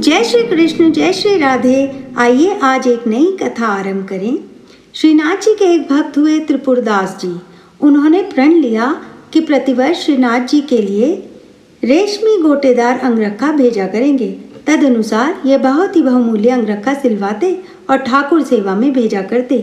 जय श्री कृष्ण, जय श्री राधे। आइए आज एक नई कथा आरंभ करें। श्रीनाथ जी के एक भक्त हुए त्रिपुरदास जी। उन्होंने प्रण लिया कि प्रतिवर्ष श्रीनाथ जी के लिए रेशमी गोटेदार अंगरखा भेजा करेंगे। तदनुसार ये बहुत ही बहुमूल्य अंगरखा सिलवाते और ठाकुर सेवा में भेजा करते।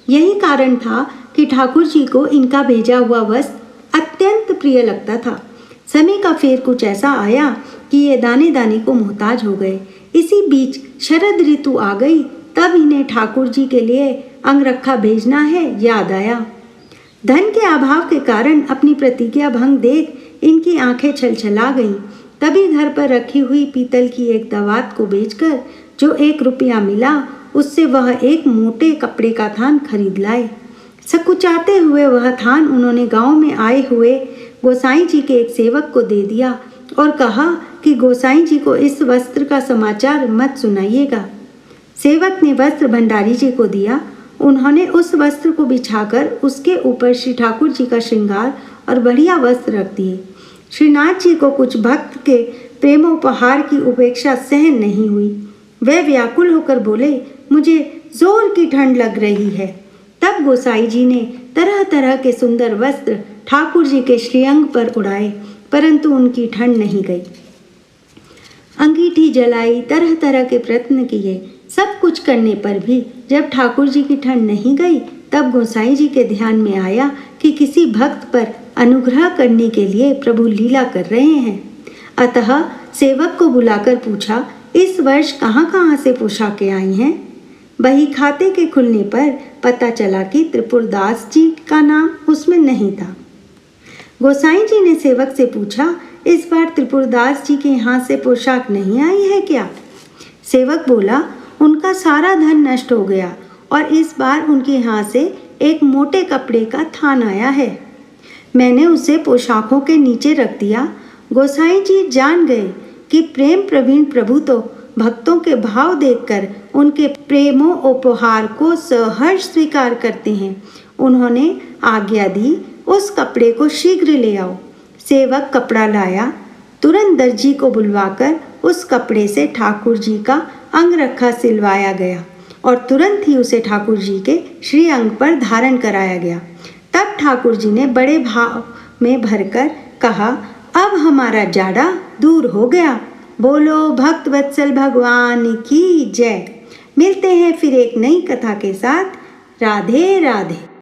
यही कारण था कि ठाकुर जी को इनका भेजा हुआ वस्त्र अत्यंत प्रिय लगता था। समय का फेर कुछ ऐसा आया कि ये दाने दाने को मोहताज हो गए। इसी बीच शरद ऋतु आ गई। तब इन्हें ठाकुर जी के लिए अंगरखा भेजना है याद आया। धन के अभाव के कारण अपनी प्रतिज्ञा भंग देख इनकी आंखें छलछला गईं। तभी घर पर रखी हुई पीतल की एक दवात को बेचकर जो 1 रुपया मिला, उससे वह एक मोटे कपड़े का थान खरीद लाए। सकुचाते हुए वह थान उन्होंने गांव में आए हुए गोसाई जी के एक सेवक को दे दिया और कहा कि गोसाई जी को इस वस्त्र का समाचार मत सुनाइएगा। सेवक ने वस्त्र भंडारी जी को दिया। उन्होंने उस वस्त्र को बिछाकर उसके ऊपर श्री ठाकुर जी का श्रृंगार और बढ़िया वस्त्र रख दिए। श्रीनाथ जी को कुछ भक्त के प्रेमोपहार की उपेक्षा सहन नहीं हुई। वे व्याकुल होकर बोले, मुझे जोर की ठंड लग रही है। तब गोसाई जी ने तरह तरह के सुंदर वस्त्र ठाकुर जी के श्रीअंग पर उड़ाए, परंतु उनकी ठंड नहीं गई। अंगीठी जलाई, तरह तरह के प्रयत्न किए, सब कुछ करने पर भी जब ठाकुर जी की ठंड नहीं गई, तब गोसाई जी के ध्यान में आया कि किसी भक्त पर अनुग्रह करने के लिए प्रभु लीला कर रहे हैं। अतः सेवक को बुलाकर पूछा, इस वर्ष कहाँ कहाँ से पोशाकें आई हैं? बही खाते के खुलने पर पता चला कि त्रिपुरदास जी का नाम उसमें नहीं था। गोसाई जी ने सेवक से पूछा, इस बार त्रिपुरदास जी के यहाँ से पोशाक नहीं आई है क्या? सेवक बोला, उनका सारा धन नष्ट हो गया और इस बार उनके यहाँ से एक मोटे कपड़े का थान आया है। मैंने उसे पोशाकों के नीचे रख दिया। गोसाई जी जान गए कि प्रेम प्रवीण प्रभु तो भक्तों के भाव देखकर उनके प्रेमोपहार को सहर्ष स्वीकार करते हैं। उन्होंने आज्ञा दी, उस कपड़े को शीघ्र ले आओ। सेवक कपड़ा लाया। तुरंत दर्जी को बुलवाकर उस कपड़े से ठाकुर जी का अंगरखा सिलवाया गया और तुरंत ही उसे ठाकुर जी के श्री अंग पर धारण कराया गया। तब ठाकुर जी ने बड़े भाव में भरकर कहा, अब हमारा जाड़ा दूर हो गया। बोलो भक्त वत्सल भगवान की जय। मिलते हैं फिर एक नई कथा के साथ। राधे राधे।